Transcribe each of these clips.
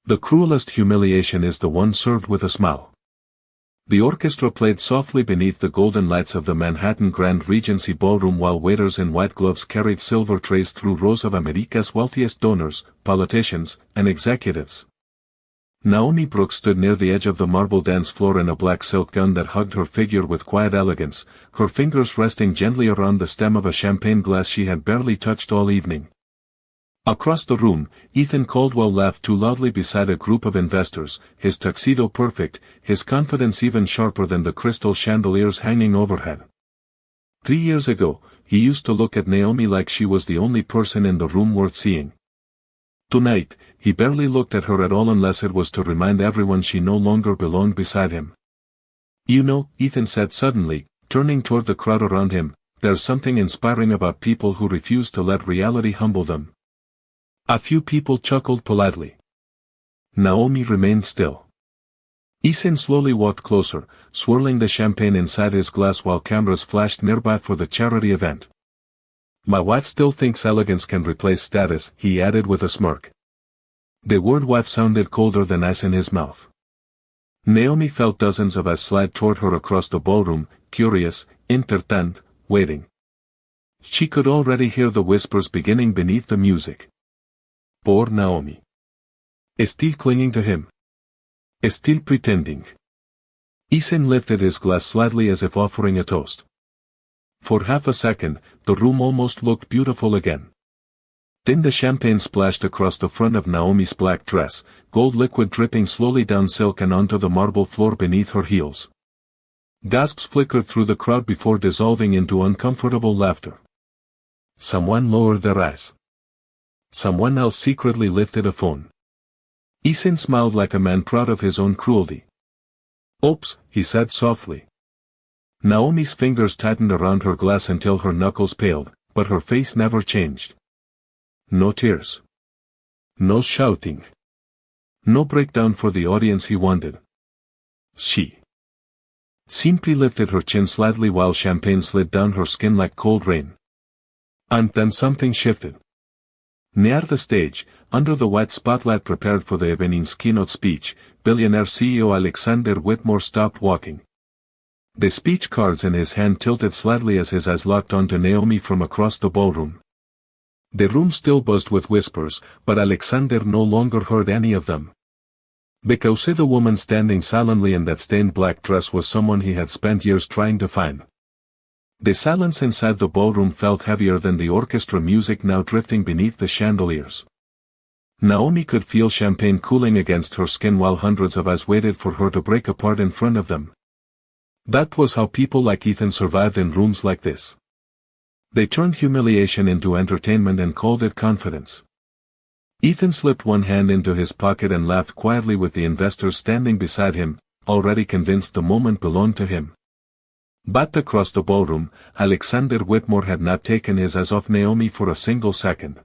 The cruelest humiliation is the one served with a smile. The orchestra played softly beneath the golden lights of the Manhattan Grand Regency Ballroom while waiters in white gloves carried silver trays through rows of America's wealthiest donors, politicians, and executives. Naomi Brooks stood near the edge of the marble dance floor in a black silk gown that hugged her figure with quiet elegance, her fingers resting gently around the stem of a champagne glass she had barely touched all evening. Across the room, Ethan Caldwell laughed too loudly beside a group of investors, his tuxedo perfect, his confidence even sharper than the crystal chandeliers hanging overhead. 3 years ago, he used to look at Naomi like she was the only person in the room worth seeing. Tonight, he barely looked at her at all unless it was to remind everyone she no longer belonged beside him. You know, Ethan said suddenly, turning toward the crowd around him, there's something inspiring about people who refuse to let reality humble them. A few people chuckled politely. Naomi remained still. Ethan slowly walked closer, swirling the champagne inside his glass while cameras flashed nearby for the charity event. My wife still thinks elegance can replace status, he added with a smirk. The word wife sounded colder than ice in his mouth. Naomi felt dozens of eyes slide toward her across the ballroom, curious, entertained, waiting. She could already hear the whispers beginning beneath the music. Poor Naomi. Still clinging to him. Still pretending. Ethan lifted his glass slightly as if offering a toast. For half a second, the room almost looked beautiful again. Then the champagne splashed across the front of Naomi's black dress, gold liquid dripping slowly down silk and onto the marble floor beneath her heels. Gasps flickered through the crowd before dissolving into uncomfortable laughter. Someone lowered their eyes. Someone else secretly lifted a phone. Ethan smiled like a man proud of his own cruelty. Oops, he said softly. Naomi's fingers tightened around her glass until her knuckles paled, but her face never changed. No tears. No shouting. No breakdown for the audience he wanted. She simply lifted her chin slightly while champagne slid down her skin like cold rain. And then something shifted. Near the stage, under the white spotlight prepared for the evening's keynote speech, billionaire CEO Alexander Whitmore stopped walking. The speech cards in his hand tilted slightly as his eyes locked onto Naomi from across the ballroom. The room still buzzed with whispers, but Alexander no longer heard any of them. Because the woman standing silently in that stained black dress was someone he had spent years trying to find. The silence inside the ballroom felt heavier than the orchestra music now drifting beneath the chandeliers. Naomi could feel champagne cooling against her skin while hundreds of eyes waited for her to break apart in front of them. That was how people like Ethan survived in rooms like this. They turned humiliation into entertainment and called it confidence. Ethan slipped one hand into his pocket and laughed quietly with the investors standing beside him, already convinced the moment belonged to him. But across the ballroom, Alexander Whitmore had not taken his eyes off Naomi for a single second.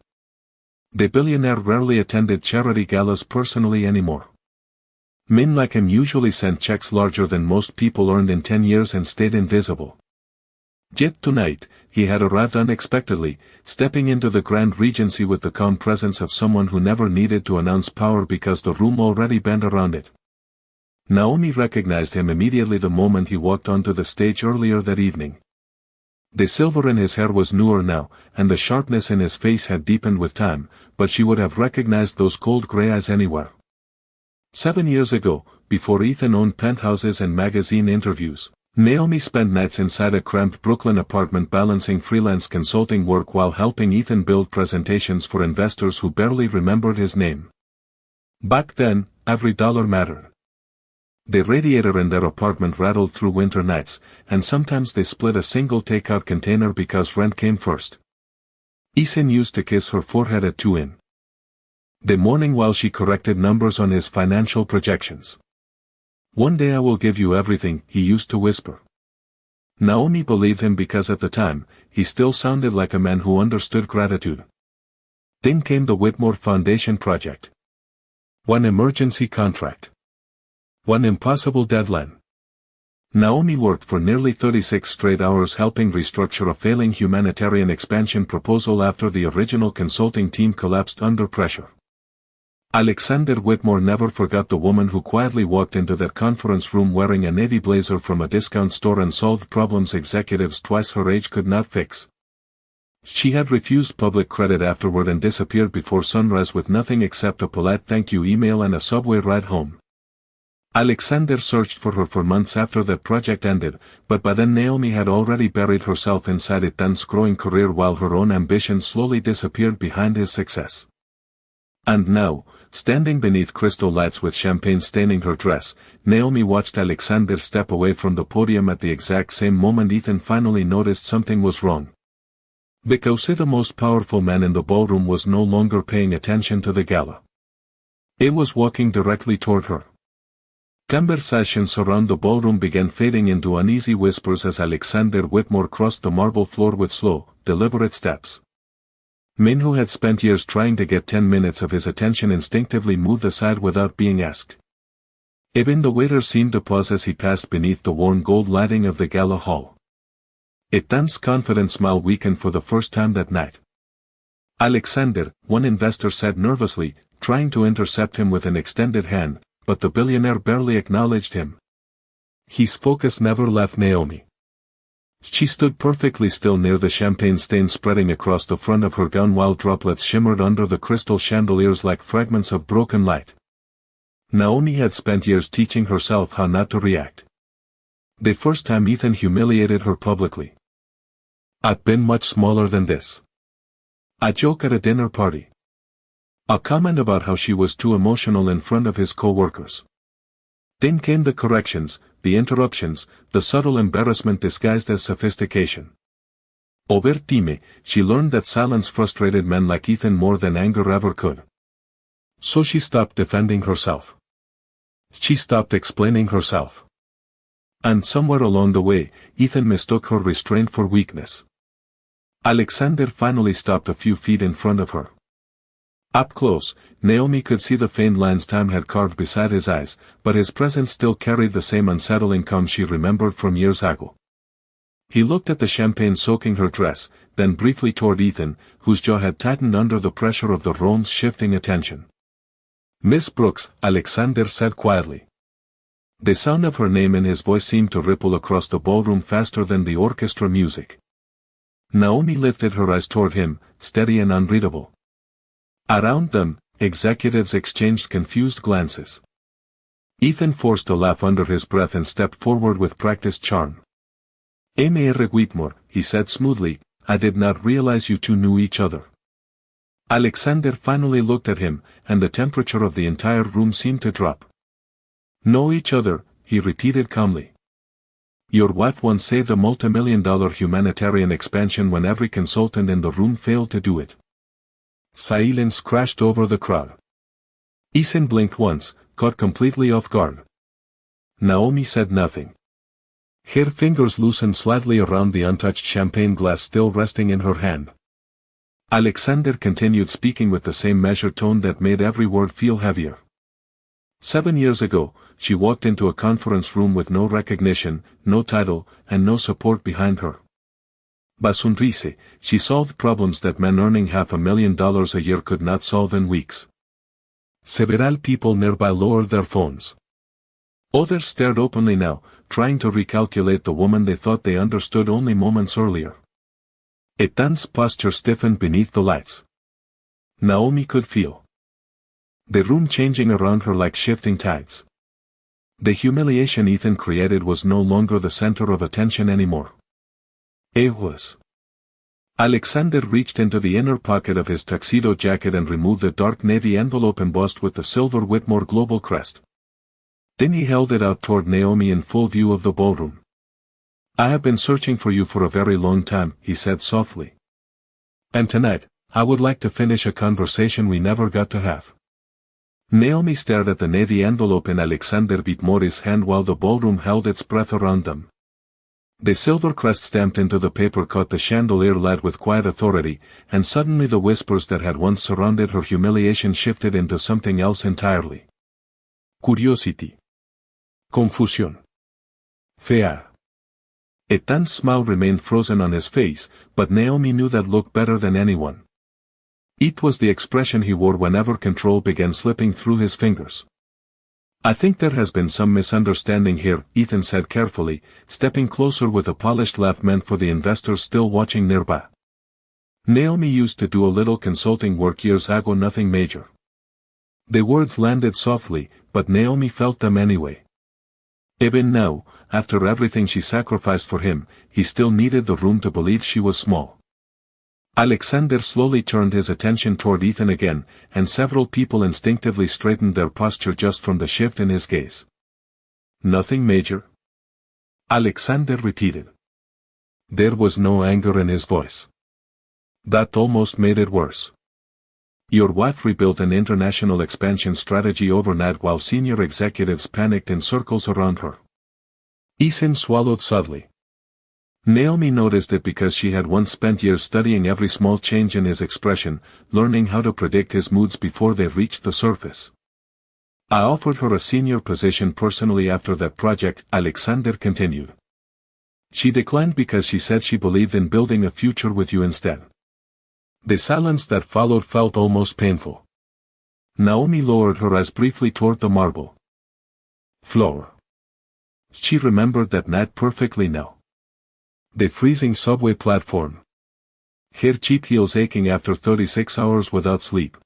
The billionaire rarely attended charity galas personally anymore. Men like him usually sent checks larger than most people earned in 10 years and stayed invisible. Yet tonight, he had arrived unexpectedly, stepping into the Grand Regency with the calm presence of someone who never needed to announce power because the room already bent around it. Naomi recognized him immediately the moment he walked onto the stage earlier that evening. The silver in his hair was newer now, and the sharpness in his face had deepened with time, but she would have recognized those cold gray eyes anywhere. 7 years ago, before Ethan owned penthouses and magazine interviews, Naomi spent nights inside a cramped Brooklyn apartment balancing freelance consulting work while helping Ethan build presentations for investors who barely remembered his name. Back then, every dollar mattered. The radiator in their apartment rattled through winter nights, and sometimes they split a single takeout container because rent came first. Ethan used to kiss her forehead at 2 in the morning while she corrected numbers on his financial projections. One day I will give you everything, he used to whisper. Naomi believed him because at the time, he still sounded like a man who understood gratitude. Then came the Whitmore Foundation project. One emergency contract. One impossible deadline. Naomi worked for nearly 36 straight hours helping restructure a failing humanitarian expansion proposal after the original consulting team collapsed under pressure. Alexander Whitmore never forgot the woman who quietly walked into that conference room wearing a navy blazer from a discount store and solved problems executives twice her age could not fix. She had refused public credit afterward and disappeared before sunrise with nothing except a polite thank you email and a subway ride home. Alexander searched for her for months after that project ended, but by then Naomi had already buried herself inside Ethan's growing career while her own ambition slowly disappeared behind his success. And now, standing beneath crystal lights with champagne staining her dress, Naomi watched Alexander step away from the podium at the exact same moment Ethan finally noticed something was wrong. Because the most powerful man in the ballroom was no longer paying attention to the gala. It was walking directly toward her. Conversations around the ballroom began fading into uneasy whispers as Alexander Whitmore crossed the marble floor with slow, deliberate steps. Men who had spent years trying to get 10 minutes of his attention instinctively moved aside without being asked. Even the waiter seemed to pause as he passed beneath the worn gold lighting of the gala hall. Ethan's confident smile weakened for the first time that night. Alexander, one investor said nervously, trying to intercept him with an extended hand, but the billionaire barely acknowledged him. His focus never left Naomi. She stood perfectly still near the champagne stain spreading across the front of her gown while droplets shimmered under the crystal chandeliers like fragments of broken light. Naomi had spent years teaching herself how not to react. The first time Ethan humiliated her publicly. "I've been much smaller than this." A joke at a dinner party. A comment about how she was too emotional in front of his co-workers. Then came the corrections, the interruptions, the subtle embarrassment disguised as sophistication. Over time, she learned that silence frustrated men like Ethan more than anger ever could. So she stopped defending herself. She stopped explaining herself. And somewhere along the way, Ethan mistook her restraint for weakness. Alexander finally stopped a few feet in front of her. Up close, Naomi could see the faint lines time had carved beside his eyes, but his presence still carried the same unsettling calm she remembered from years ago. He looked at the champagne soaking her dress, then briefly toward Ethan, whose jaw had tightened under the pressure of the room's shifting attention. "Miss Brooks," Alexander said quietly. The sound of her name in his voice seemed to ripple across the ballroom faster than the orchestra music. Naomi lifted her eyes toward him, steady and unreadable. Around them, executives exchanged confused glances. Ethan forced a laugh under his breath and stepped forward with practiced charm. "Mr. Whitmore," he said smoothly, "I did not realize you two knew each other." Alexander finally looked at him, and the temperature of the entire room seemed to drop. "Know each other," he repeated calmly. "Your wife once saved a multi-million-dollar humanitarian expansion when every consultant in the room failed to do it." Silence crashed over the crowd. Ethan blinked once, caught completely off guard. Naomi said nothing. Her fingers loosened slightly around the untouched champagne glass still resting in her hand. Alexander continued speaking with the same measured tone that made every word feel heavier. 7 years ago, she walked into a conference room with no recognition, no title, and no support behind her. By sonrise, she solved problems that men earning $500,000 a year could not solve in weeks. Several people nearby lowered their phones. Others stared openly now, trying to recalculate the woman they thought they understood only moments earlier. Ethan's posture stiffened beneath the lights. Naomi could feel the room changing around her like shifting tides. The humiliation Ethan created was no longer the center of attention anymore. It was. Alexander reached into the inner pocket of his tuxedo jacket and removed the dark navy envelope embossed with the silver Whitmore global crest. Then he held it out toward Naomi in full view of the ballroom. "I have been searching for you for a very long time," he said softly. "And tonight, I would like to finish a conversation we never got to have." Naomi stared at the navy envelope in Alexander Whitmore's hand while the ballroom held its breath around them. The silver crest stamped into the paper caught the chandelier light with quiet authority, and suddenly the whispers that had once surrounded her humiliation shifted into something else entirely. Curiosity. Confusion. Fear. Ethan's smile remained frozen on his face, but Naomi knew that look better than anyone. It was the expression he wore whenever control began slipping through his fingers. "I think there has been some misunderstanding here," Ethan said carefully, stepping closer with a polished laugh meant for the investors still watching nearby. "Naomi used to do a little consulting work years ago, nothing major." The words landed softly, but Naomi felt them anyway. Even now, after everything she sacrificed for him, he still needed the room to believe she was small. Alexander slowly turned his attention toward Ethan again, and several people instinctively straightened their posture just from the shift in his gaze. "Nothing major?" Alexander repeated. There was no anger in his voice. That almost made it worse. "Your wife rebuilt an international expansion strategy overnight while senior executives panicked in circles around her." Ethan swallowed sadly. Naomi noticed it because she had once spent years studying every small change in his expression, learning how to predict his moods before they reached the surface. "I offered her a senior position personally after that project," Alexander continued. "She declined because she said she believed in building a future with you instead." The silence that followed felt almost painful. Naomi lowered her eyes briefly toward the marble floor. She remembered that night perfectly now. The freezing subway platform. Her cheap heels aching after 36 hours without sleep.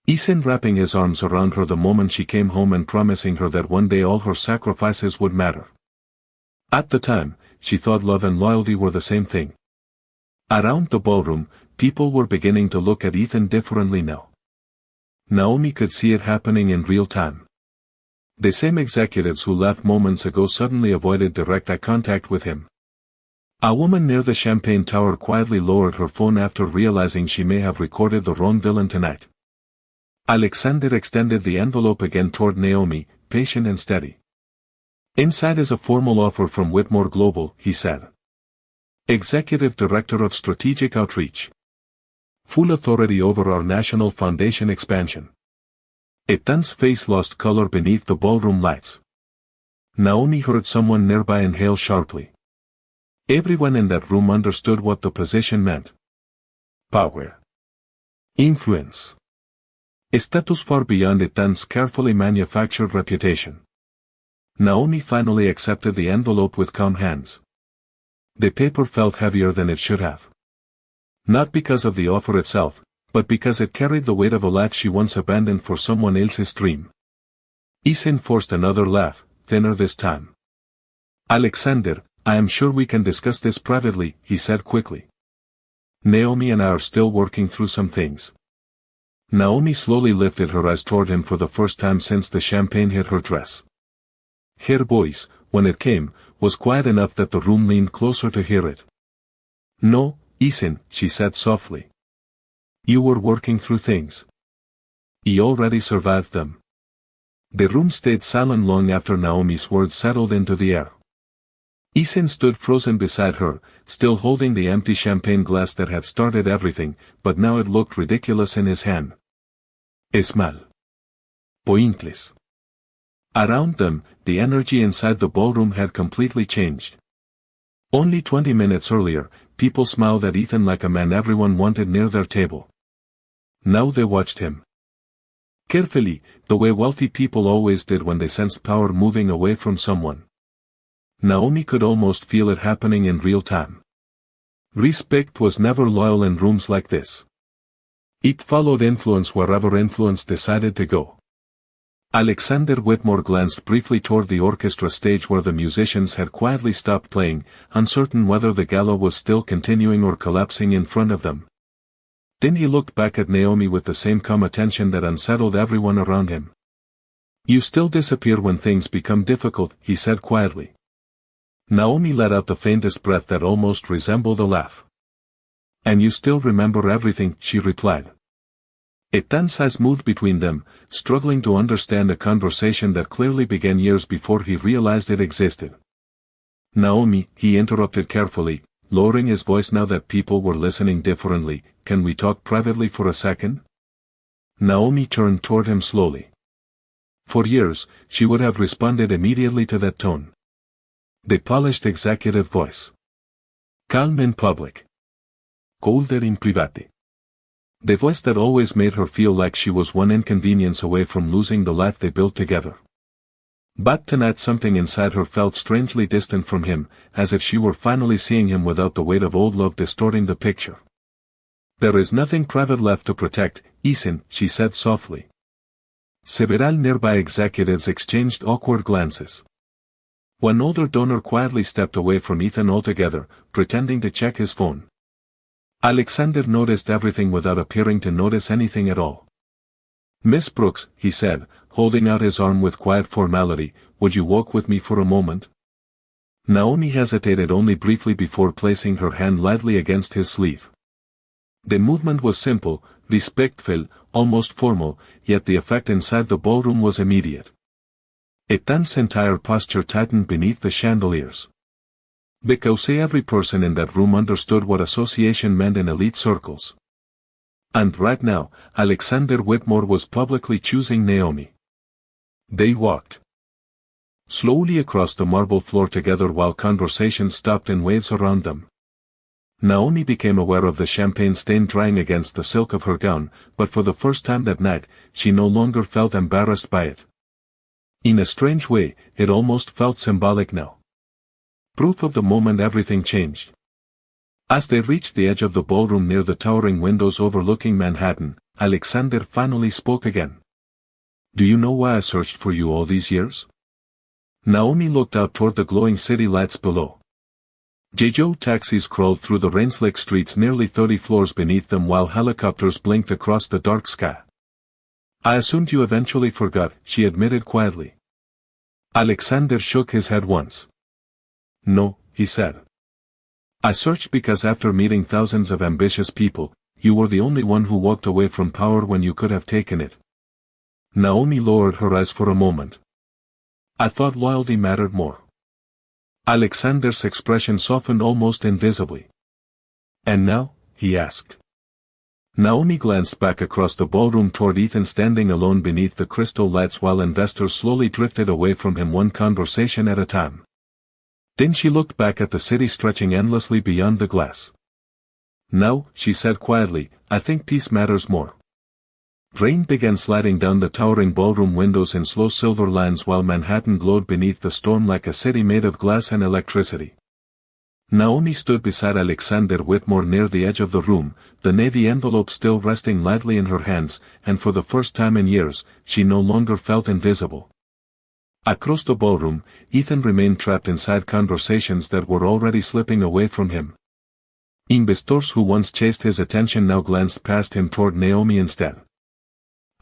Ethan wrapping his arms around her the moment she came home and promising her that one day all her sacrifices would matter. At the time, she thought love and loyalty were the same thing. Around the ballroom, people were beginning to look at Ethan differently now. Naomi could see it happening in real time. The same executives who left moments ago suddenly avoided direct eye contact with him. A woman near the champagne tower quietly lowered her phone after realizing she may have recorded the wrong villain tonight. Alexander extended the envelope again toward Naomi, patient and steady. "Inside is a formal offer from Whitmore Global," he said. "Executive Director of Strategic Outreach. Full authority over our National Foundation expansion." Ethan's face lost color beneath the ballroom lights. Naomi heard someone nearby inhale sharply. Everyone in that room understood what the position meant. Power. Influence. A status far beyond Ethan's carefully manufactured reputation. Naomi finally accepted the envelope with calm hands. The paper felt heavier than it should have. Not because of the offer itself, but because it carried the weight of a life she once abandoned for someone else's dream. Ethan forced another laugh, thinner this time. "Alexander, I am sure we can discuss this privately," he said quickly. "Naomi and I are still working through some things." Naomi slowly lifted her eyes toward him for the first time since the champagne hit her dress. Her voice, when it came, was quiet enough that the room leaned closer to hear it. "No, Ethan," she said softly. "You were working through things. You already survived them." The room stayed silent long after Naomi's words settled into the air. Ethan stood frozen beside her, still holding the empty champagne glass that had started everything, but now it looked ridiculous in his hand. Small. Pointless. Around them, the energy inside the ballroom had completely changed. Only 20 minutes earlier, people smiled at Ethan like a man everyone wanted near their table. Now they watched him. Carefully, the way wealthy people always did when they sensed power moving away from someone. Naomi could almost feel it happening in real time. Respect was never loyal in rooms like this. It followed influence wherever influence decided to go. Alexander Whitmore glanced briefly toward the orchestra stage where the musicians had quietly stopped playing, uncertain whether the gala was still continuing or collapsing in front of them. Then he looked back at Naomi with the same calm attention that unsettled everyone around him. "You still disappear when things become difficult," he said quietly. Naomi let out the faintest breath that almost resembled a laugh. "And you still remember everything," she replied. A tense eyes moved between them, struggling to understand a conversation that clearly began years before he realized it existed. "Naomi," he interrupted carefully, lowering his voice now that people were listening differently, "can we talk privately for a second?" Naomi turned toward him slowly. For years, she would have responded immediately to that tone. The polished executive voice. Calm in public. Colder in private. The voice that always made her feel like she was one inconvenience away from losing the life they built together. But tonight something inside her felt strangely distant from him, as if she were finally seeing him without the weight of old love distorting the picture. There is nothing private left to protect, Ethan, she said softly. Several nearby executives exchanged awkward glances. One older donor quietly stepped away from Ethan altogether, pretending to check his phone. Alexander noticed everything without appearing to notice anything at all. Miss Brooks, he said, holding out his arm with quiet formality, would you walk with me for a moment? Naomi hesitated only briefly before placing her hand lightly against his sleeve. The movement was simple, respectful, almost formal, yet the effect inside the ballroom was immediate. Ethan's entire posture tightened beneath the chandeliers. Because every person in that room understood what association meant in elite circles. And right now, Alexander Whitmore was publicly choosing Naomi. They walked slowly across the marble floor together while conversation stopped in waves around them. Naomi became aware of the champagne stain drying against the silk of her gown, but for the first time that night, she no longer felt embarrassed by it. In a strange way, it almost felt symbolic now. Proof of the moment everything changed. As they reached the edge of the ballroom near the towering windows overlooking Manhattan, Alexander finally spoke again. Do you know why I searched for you all these years? Naomi looked out toward the glowing city lights below. Jeju taxis crawled through the rain-slick streets nearly 30 floors beneath them while helicopters blinked across the dark sky. I assumed you eventually forgot, she admitted quietly. Alexander shook his head once. No, he said. I searched because after meeting thousands of ambitious people, you were the only one who walked away from power when you could have taken it. Naomi lowered her eyes for a moment. I thought loyalty mattered more. Alexander's expression softened almost invisibly. And now? He asked. Naomi glanced back across the ballroom toward Ethan standing alone beneath the crystal lights while investors slowly drifted away from him one conversation at a time. Then she looked back at the city stretching endlessly beyond the glass. Now, she said quietly, I think peace matters more. Rain began sliding down the towering ballroom windows in slow silver lines while Manhattan glowed beneath the storm like a city made of glass and electricity. Naomi stood beside Alexander Whitmore near the edge of the room, the navy envelope still resting lightly in her hands, and for the first time in years, she no longer felt invisible. Across the ballroom, Ethan remained trapped inside conversations that were already slipping away from him. Investors who once chased his attention now glanced past him toward Naomi instead.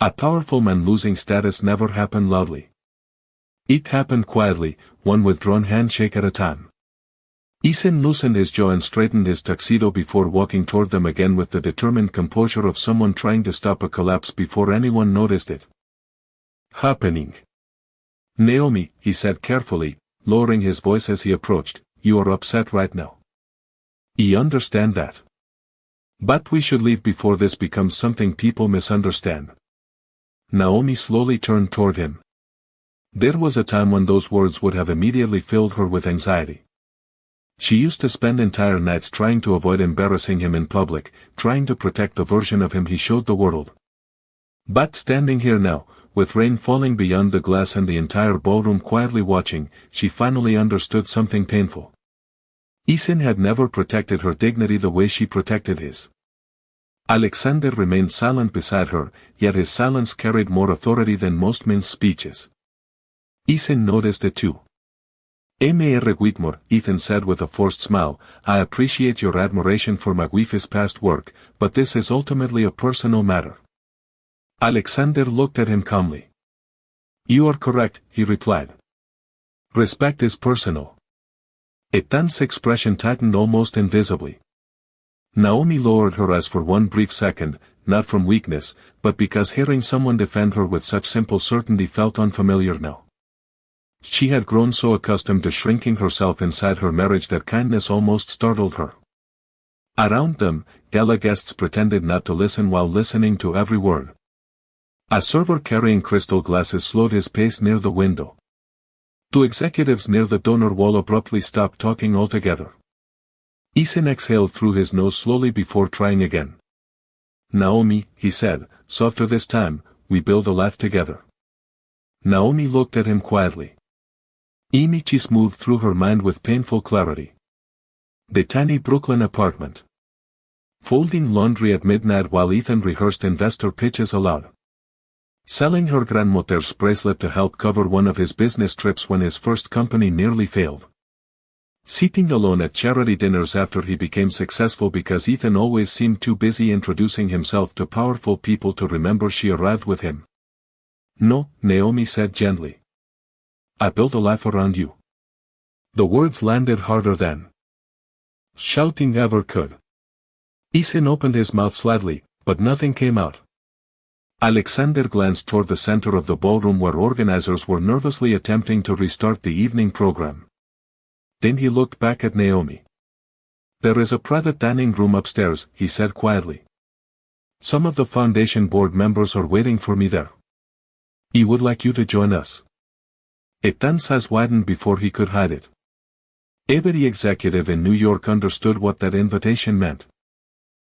A powerful man losing status never happened loudly. It happened quietly, one withdrawn handshake at a time. Ethan loosened his jaw and straightened his tuxedo before walking toward them again with the determined composure of someone trying to stop a collapse before anyone noticed it. Happening. Naomi, he said carefully, lowering his voice as he approached, you are upset right now. I understand that. But we should leave before this becomes something people misunderstand. Naomi slowly turned toward him. There was a time when those words would have immediately filled her with anxiety. She used to spend entire nights trying to avoid embarrassing him in public, trying to protect the version of him he showed the world. But standing here now, with rain falling beyond the glass and the entire ballroom quietly watching, she finally understood something painful. Ethan had never protected her dignity the way she protected his. Alexander remained silent beside her, yet his silence carried more authority than most men's speeches. Ethan noticed it too. Mr. Whitmore, Ethan said with a forced smile, I appreciate your admiration for my wife's past work, but this is ultimately a personal matter. Alexander looked at him calmly. You are correct, he replied. Respect is personal. Ethan's expression tightened almost invisibly. Naomi lowered her eyes for one brief second, not from weakness, but because hearing someone defend her with such simple certainty felt unfamiliar now. She had grown so accustomed to shrinking herself inside her marriage that kindness almost startled her. Around them, gala guests pretended not to listen while listening to every word. A server carrying crystal glasses slowed his pace near the window. Two executives near the donor wall abruptly stopped talking altogether. Ethan exhaled through his nose slowly before trying again. Naomi, he said, softer this time, we build a life together. Naomi looked at him quietly. Images moved through her mind with painful clarity. The tiny Brooklyn apartment. Folding laundry at midnight while Ethan rehearsed investor pitches aloud. Selling her grandmother's bracelet to help cover one of his business trips when his first company nearly failed. Sitting alone at charity dinners after he became successful because Ethan always seemed too busy introducing himself to powerful people to remember she arrived with him. No, Naomi said gently. I built a life around you. The words landed harder than shouting ever could. Ethan opened his mouth slightly, but nothing came out. Alexander glanced toward the center of the ballroom where organizers were nervously attempting to restart the evening program. Then he looked back at Naomi. There is a private dining room upstairs, he said quietly. Some of the foundation board members are waiting for me there. He would like you to join us. Ethan's eyes widened before he could hide it. Every executive in New York understood what that invitation meant.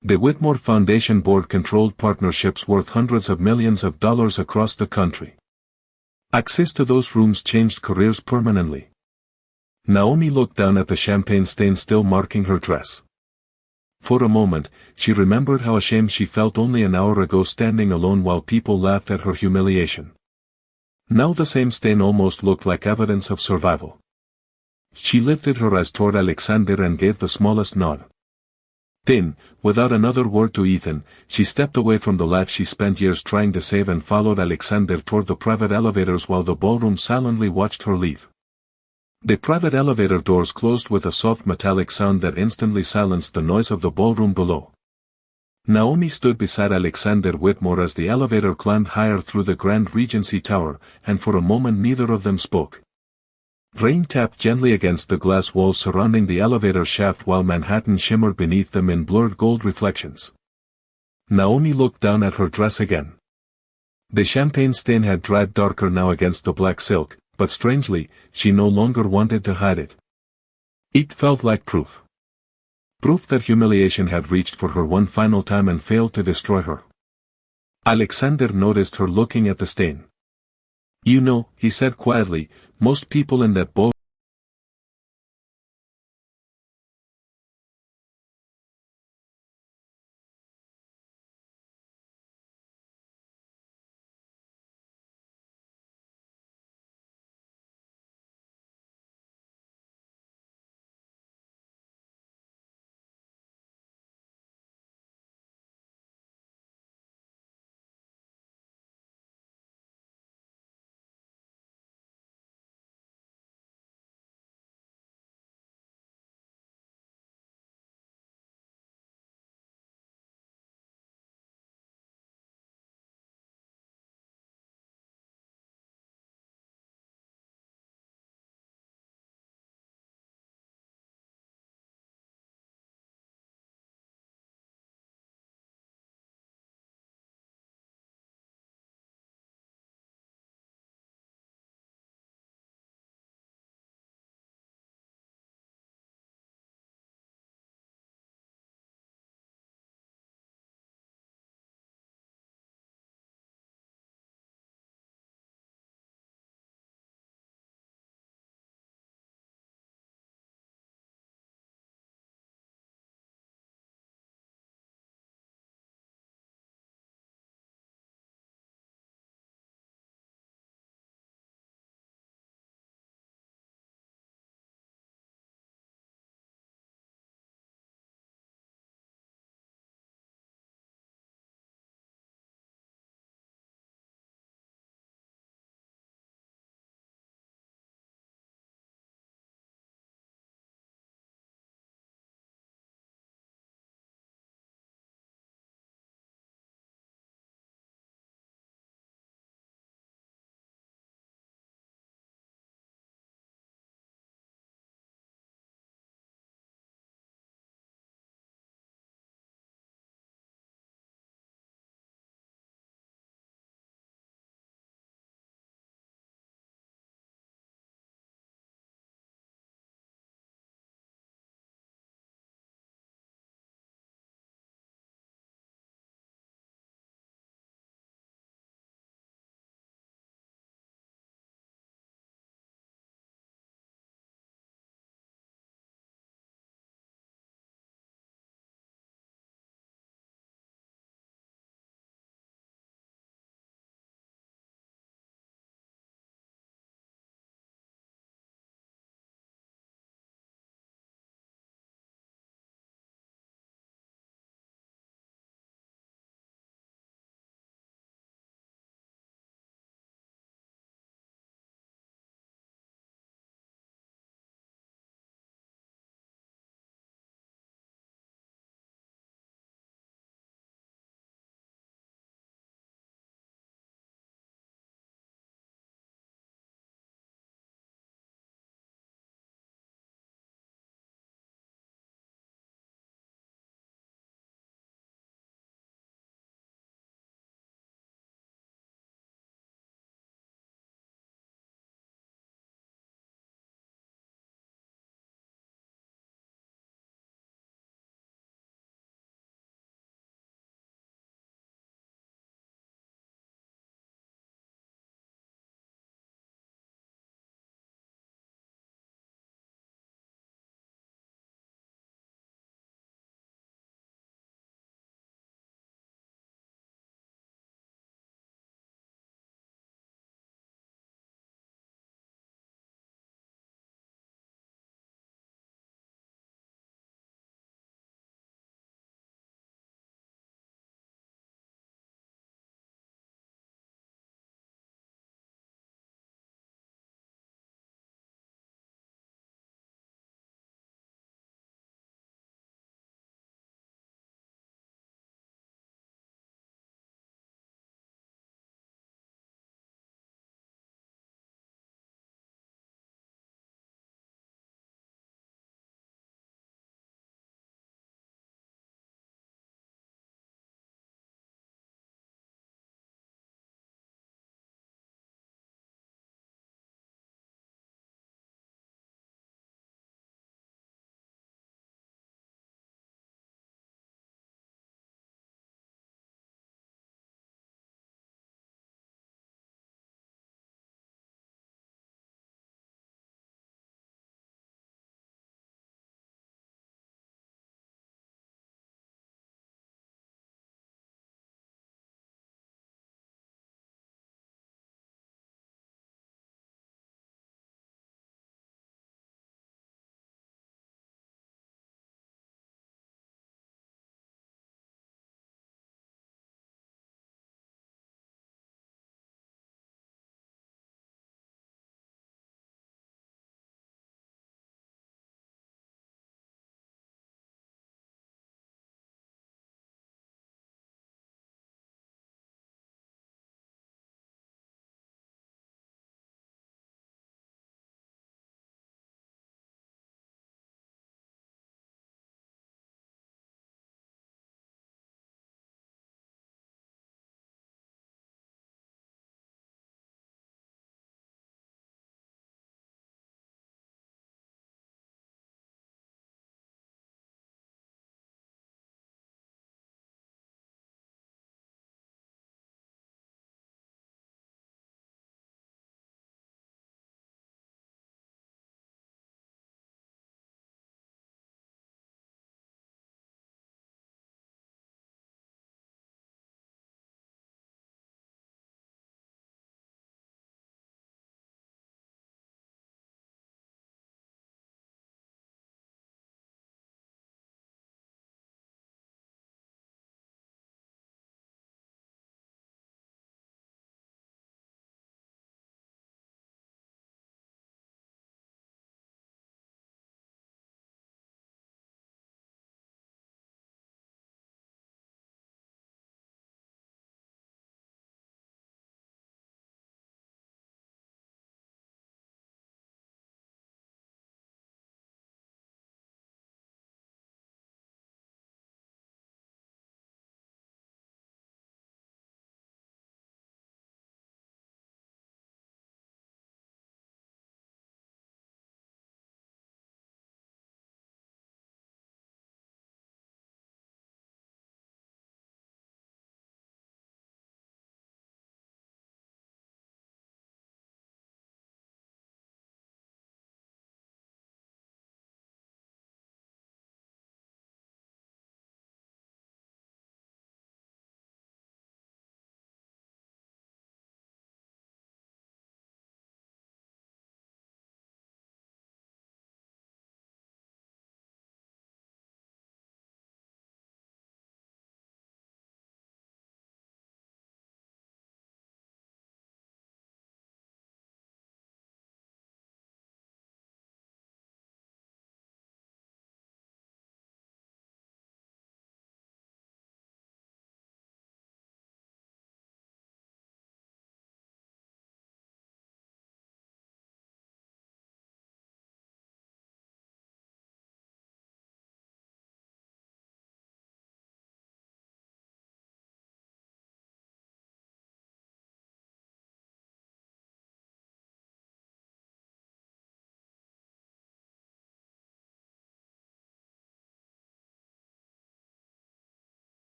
The Whitmore Foundation Board controlled partnerships worth hundreds of millions of dollars across the country. Access to those rooms changed careers permanently. Naomi looked down at the champagne stain still marking her dress. For a moment, she remembered how ashamed she felt only an hour ago standing alone while people laughed at her humiliation. Now the same stain almost looked like evidence of survival. She lifted her eyes toward Alexander and gave the smallest nod. Then, without another word to Ethan, she stepped away from the life she spent years trying to save and followed Alexander toward the private elevators while the ballroom silently watched her leave. The private elevator doors closed with a soft metallic sound that instantly silenced the noise of the ballroom below. Naomi stood beside Alexander Whitmore as the elevator climbed higher through the Grand Regency Tower, and for a moment neither of them spoke. Rain tapped gently against the glass walls surrounding the elevator shaft while Manhattan shimmered beneath them in blurred gold reflections. Naomi looked down at her dress again. The champagne stain had dried darker now against the black silk, but strangely, she no longer wanted to hide it. It felt like proof. Proof that humiliation had reached for her one final time and failed to destroy her. Alexander noticed her looking at the stain. You know, he said quietly, most people in that ballroom